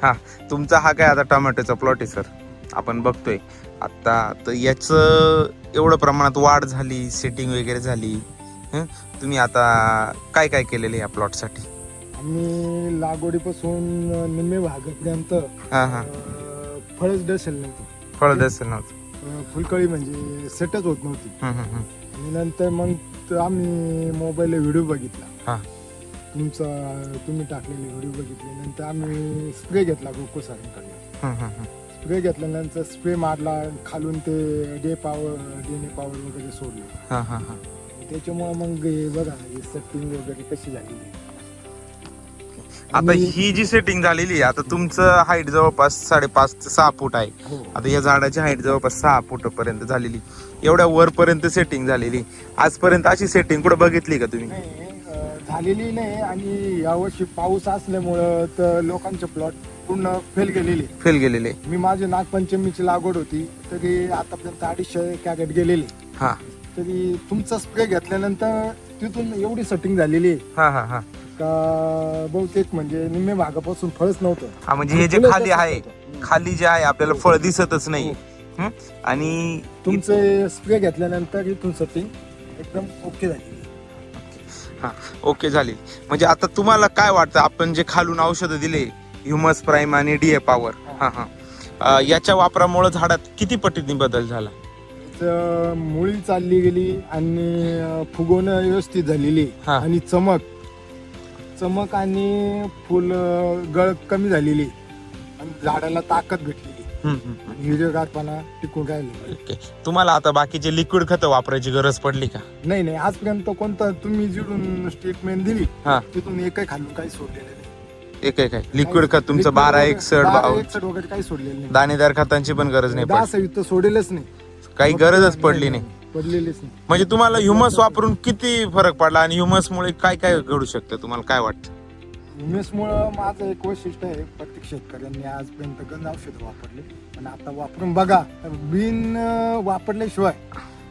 हा, तुमचा हा काय आता टोमॅटोचा प्लॉट आहे सर, आपण बघतोय आता. तर याचं एवढं प्रमाणात वाढ झाली, सेटिंग वगैरे झाली, हं? तुम्ही आता काय काय केलेलं या प्लॉटसाठी? आम्ही लागवडीपासून निम्मे भागापर्यंत हा हा, फळच डसेल नव्हतं. फळ दसेल नव्हतं. फुलकळी म्हणजे सेटच होत नव्हती. आणि नंतर मग आम्ही मोबाईलला व्हिडिओ बघितला, हा तुम्ही टाकलेले व्हिडिओ बघितले. नंतर आम्ही स्प्रे घेतला गोको सरांकडनं. स्प्रे घेतल्यानंतर स्प्रे मारला, खालून ते डीएनए पॉवर वगैरे सोडले. हा हा हा. त्याच्यामुळे मग हे बघा हे सेटिंग वगैरे कशी झाली. आता ही जी सेटिंग झालेली आहे, आता तुमचं हाईट जवळपास 5.5 ते 6 फूट आहे. हो. आता या झाडाची हाईट जवळपास 6 फूट पर्यंत झालेली, एवढ्या वरपर्यंत सेटिंग झालेली. आजपर्यंत अशी सेटिंग कुठे बघितली का तुम्ही? नाही झालेली नाही. आणि यावर्षी पाऊस असल्यामुळं तर लोकांचे प्लॉट पूर्ण फेल गेलेले. मी माझी नागपंचमीची लागवड होती तरी आतापर्यंत 250 कॅरेट गेलेले. हा तरी तुमचा स्प्रे घेतल्यानंतर तिथून एवढी सेटिंग झालेली आहे हा हा हा. का बहुतेक म्हणजे निम्मे भागापासून फळच नव्हतं. हा, म्हणजे हे जे खाली आहे, खाली जे आहे आपल्याला फळ दिसतच नाही. हं? आणि तुमचे स्प्रे घेतल्यानंतर इथून सेटिंग एकदम ओके झाली. हा ओके झाली. म्हणजे आता तुम्हाला काय वाटतं, आपण जे खालून औषधं दिले ह्युमस प्राईम आणि डीए पॉवर, हा हा, याच्या वापरामुळे झाडात किती पटीने बदल झाला? तर मुळी चालली गेली आणि फुगवणं व्यवस्थित झालेली हा. आणि चमक आणि फुल गळ कमी झालेली आणि झाडाला ताकद भेटलेली आणि हिरवेगारपणा टिकून राहिलेली. ओके. तुम्हाला आता बाकीचे लिक्विड खतं वापरायची गरज पडली का? नाही आजपर्यंत कोणता तुम्ही जिथून स्टेटमेंट दिली हा, तिथून एकही खालून काही सोडलेलं नाही. एक काय लिक्विड खत तुमचं 12-61 वगैरे काही सोडलेलं नाही. दाणेदार खतांची पण गरज नाही पडली, 10 सोडेलच नाही, काही गरजच पडली नाही. पडलेलीच नाही. म्हणजे तुम्हाला ह्युमस वापरून किती फरक पडला आणि ह्युमस मुळे काय काय घडू शकतं, तुम्हाला काय वाटतं? ह्युमसमुळं माझं एक वैशिष्ट्य आहे, प्रत्येक शेतकऱ्यांनी आजपर्यंत गंज औषधं वापरले पण आता वापरून बघा, बिन वापरल्याशिवाय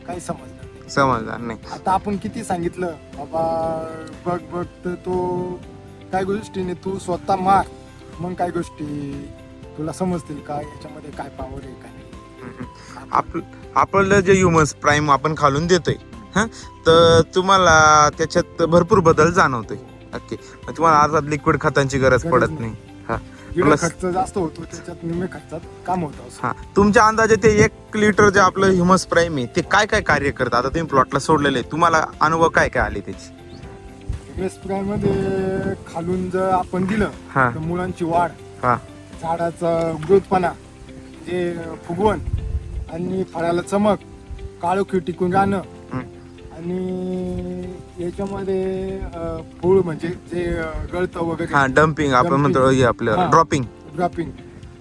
काही समजणार नाही. समजणार नाही. आता आपण किती सांगितलं बाबा बघ तर तो काही गोष्टीने तू स्वतः मार, मग काही गोष्टी तुला समजतील का याच्यामध्ये काय पॉवर आहे काय नाही. आपलं जे ह्युमस प्राईम आपण खालून देतोय, हा, तर तुम्हाला त्याच्यात भरपूर बदल जाणवतोय. ओके. तुम्हाला अर्थात लिक्विड खतांची गरज पडत नाही. हा, जेवढा खर्च जास्त होतो त्याच्यात निम्मे खर्चात काम होतं. हा, तुमच्या अंदाजे ते 1 लिटर जे आपलं ह्युमस प्राईम आहे ते काय काय कार्य करतं? आता तुम्ही प्लॉटला सोडलेले, तुम्हाला अनुभव काय काय आले त्याचे? मध्ये खालून जर आपण दिलं हा. तर मुळांची वाढ, हा झाडाचा ग्रोथपणा, जे फुगवण आणि फळाला चमक, काळोखी टिकून राहणं आणि याच्यामध्ये फूळ म्हणजे जे गळतं वगैरे, हा, डम्पिंग आपण म्हणतो, हे आपलं ड्रॉपिंग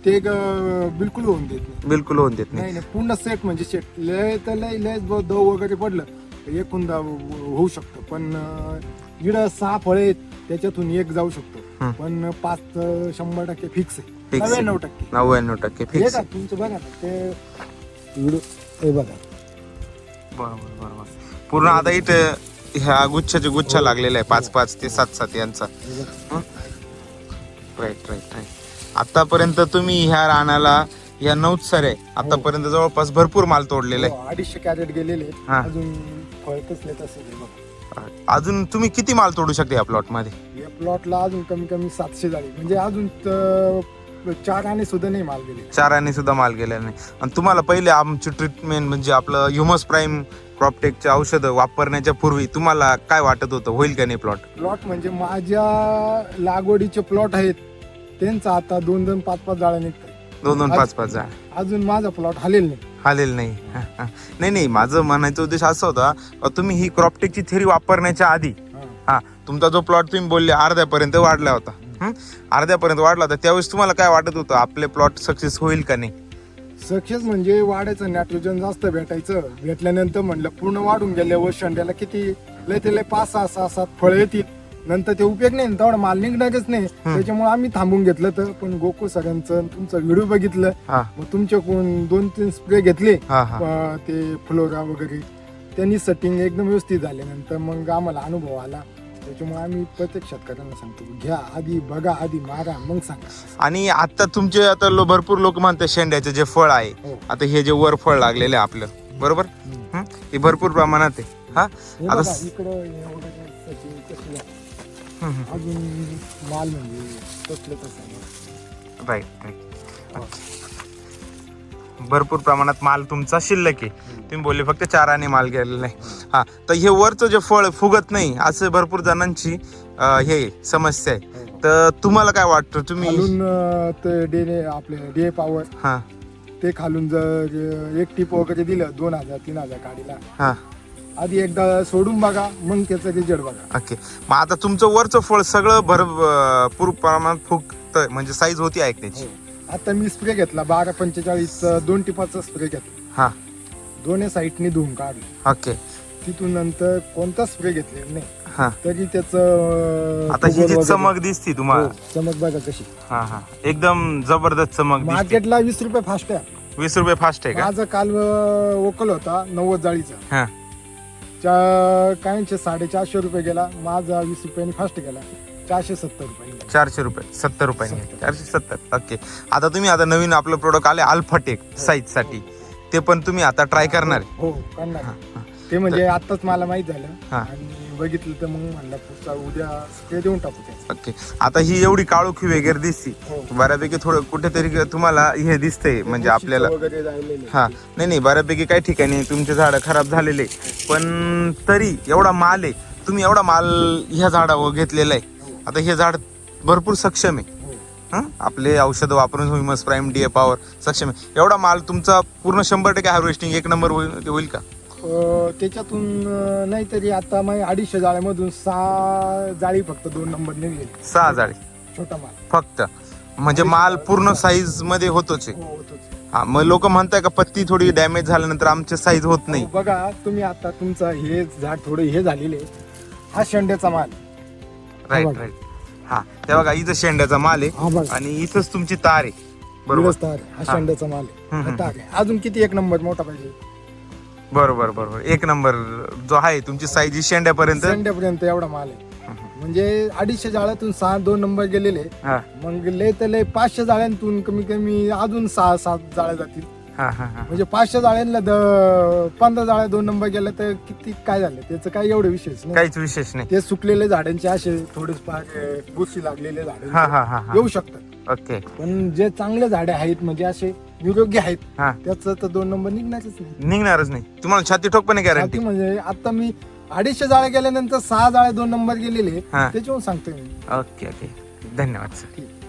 ते बिलकुल होऊन देत नाही. बिलकुल होऊन देत नाही. नाही पूर्ण सेट म्हणजे सेट लय तर लय दव वगैरे पडलं तर एकूणदा होऊ शकतं. पण इकडं 6 फळे आहेत त्याच्यातून 1 जाऊ शकतो, पण 5 तर 100% फिक्स आहे. 99% फिक्स. तुमचं बघा ना ते व्हिडिओ हे बघा. बरोबर. पूर्ण आता इथं ह्या गुच्छाचे गुच्छा लागलेला आहे 5-5 ते 7-7 यांचा. राईट. आतापर्यंत तुम्ही ह्या रानाला या 9 सरे आतापर्यंत जवळपास भरपूर माल तोडलेला आहे. 250 कॅरेट गेलेले अजून फळ कसले तसे. अजून तुम्ही किती माल तोडू शकता या प्लॉट मध्ये? या प्लॉटला अजून कमी 700 झाले, म्हणजे अजून 4 आणे सुद्धा नाही माल गेले. 4 आणे सुद्धा माल गेलेला नाही. आणि तुम्हाला पहिले आमची ट्रीटमेंट म्हणजे आपलं ह्युमस प्राईम क्रॉपटेकचे औषधं वापरण्याच्या पूर्वी तुम्हाला काय वाटत होतं, होईल का नाही प्लॉट म्हणजे माझ्या लागवडीचे प्लॉट आहेत त्यांचा आता 2-2, 5-5 जाळ्या निघतात. 2-2, 5-5 जाळ. अजून माझा प्लॉट हालेल नाही. नाही, माझं म्हणायचा उद्देश असा होता, तुम्ही ही क्रॉपटेकची थेरी वापरण्याच्या आधी तुमचा जो प्लॉट तुम्ही बोलले अर्ध्यापर्यंत वाढला होता, अर्ध्यापर्यंत वाढला होता, त्यावेळेस तुम्हाला काय वाटत होतं, आपले प्लॉट सक्सेस होईल का नाही? सक्सेस म्हणजे वाढायचं, नायट्रोजन जास्त भेटल्यानंतर म्हणलं पूर्ण वाढून गेल्यावर शेंड्याला किती लय 5-6-7 फळ येतील, नंतर ते उपयोग नाही, तेवढा माल निघणारच नाही. त्याच्यामुळे आम्ही थांबून घेतलं. तर पण गोकुळ सरांचं तुमचा व्हिडिओ बघितलं, मग तुमच्याकडून 2-3 स्प्रे घेतले ते फ्लोरा वगैरे, त्यांनी सेटिंग एकदम व्यवस्थित झाल्यानंतर मग आम्हाला अनुभव आला त्याच्यामुळे आम्ही प्रत्येक शेतकऱ्यांना सांगतो घ्या आधी, बघा आधी, मारा मग सांगा. आणि आता तुमचे आता भरपूर लोक म्हणतात शेंड्याचे जे फळ आहे, हो. आता हे जे वर फळ लागलेलं आहे आपलं, बरोबर, हं? हे भरपूर प्रमाणात आहे. हा हे आता बघा, इकडं हे वगैरे त्याची कसली आहे. अजून माल म्हणजे तसलं तसं. राईट राईट, भरपूर प्रमाणात माल तुमचा शिल्लक आहे. तुम्ही बोलले फक्त 4 आणे माल गेलेला आहे. हा, तर हे वरचं जे फळ फुगत नाही असं भरपूर जणांची हे समस्या आहे. तर तुम्हाला काय वाटतं, तुम्ही खालून ते डे आपले डे पॉवर हा ते खालून जर एक टिप वगैरे दिलं 2000-3000 काढीला, हा आधी एकदा सोडून बघा मग त्याचा रिझल्ट बघा. ओके, मग आता तुमचं वरचं फळ सगळं भरपूर प्रमाणात फुगतंय, म्हणजे साईज होती आहे त्याची. आता मी स्प्रे घेतला 1245 2 टिपाचा स्प्रे घेतला, हा, दोन्ही साईडनी धुवून काढलं. ओके, तिथून नंतर कोणता स्प्रे घेतलेला नाही हा. तरी त्याचं आता ही जी वगैरे- चमक दिसती तुम्हाला, हो, चमक बघा कशी. हा हा, एकदम जबरदस्त चमक दिसते. मार्केटला 20 रुपये फास्ट आहे. 20 रुपये फास्ट आहे का? माझा काल वोकल होता 90 जाळीचा, हा, काहींचे 450 रुपये गेला, माझा 20 रुपयांनी फास्ट गेला 470 रुपये. 400 रुपये, 70 रुपयांनी, 470. ओके, आता तुम्ही आता नवीन आपलं प्रोडक्ट आले अल्फाटेक साईज साठी, ते पण तुम्ही आता ट्राय करणार आहे? हो करणार. ते म्हणजे आताच मला माहित झालं हा. आणि बघितलं तर मग म्हणलं पुढचा उद्या स्प्रे देऊन टाकू त्याचा. ओके, आता ही एवढी काळोखी वगैरे दिसती, हो. बऱ्यापैकी थोडं कुठेतरी तुम्हाला हे दिसतंय, म्हणजे आपल्याला वगैरे राहिलेले. हा, नाही बऱ्यापैकी काही ठिकाणी तुमचे झाड खराब झालेले, पण तरी एवढा माल आहे, तुम्ही एवढा माल ह्या झाडावर घेतलेला आहे. आता हे झाड भरपूर सक्षम आहे. हो. हं? आपले औषधं वापरून ह्युमस प्राईम डीए पॉवर सक्षम आहे. एवढा माल तुमचा पूर्ण 100% हार्वेस्टिंग 1 नंबर होईल का? त्याच्यातून नाहीतरी आता मग 250 जाळ्यामधून 6 जाळी फक्त 2 नंबर निघले. 6 जाळी छोटा माल फक्त, म्हणजे माल पूर्ण साईज मध्ये होतोच आहे. हो, होतोच. हा, मग लोक म्हणताय का पत्ती थोडी डॅमेज झाल्यानंतर आमचे साईज होत नाही? हो, बघा तुम्ही आता तुमचं हे झाड थोडं हे झालेले, हा शेंड्याचा माल. राईट बघा. राईट, हा, ते बघा इथं शेंड्याचा माल हा आहे बघा. आणि इथंच तुमची तार आहे, बरोबर. विरस तार आहे. हा शेंड्याचा माल आहे. हा तार आहे. अजून किती 1 नंबर मोठा पाहिजे? बरोबर बरोबर, 1 नंबर जो आहे तुमची साईज शेंड्यापर्यंत. शेंड्यापर्यंत एवढा माल आहे. म्हणजे 250 जाळ्यातून 6 2 नंबर गेलेले. हा मग लय तर लय 500 जाळ्यांतून कमी कमी अजून 6-7 जाळ्या जातील. हा हा हा, म्हणजे 500 जाळ्यांना 15 जाळ्या 2 नंबर गेल्या तर किती काय झालं, त्याचं काय एवढं विशेष नाही. काहीच विशेष नाही. ते सुकलेले झाडांचे असे थोडेच बुरशी लागलेले हा झाड हा हा हा, येऊ शकतात. ओके, पण जे चांगले झाडे आहेत म्हणजे असे निरोगी आहेत हा, त्याचं तर 2 नंबर निघणारच नाही. निघणारच नाही. तुम्हाला छाती ठोकपणे गॅरंटी? बाकी म्हणजे आता मी 250 जाळ्या गेल्यानंतर 6 जाळ्या 2 नंबर गेलेले, हा. त्याच्यावर सांगतोय मी. ओके ओके, धन्यवाद सर. ठीक.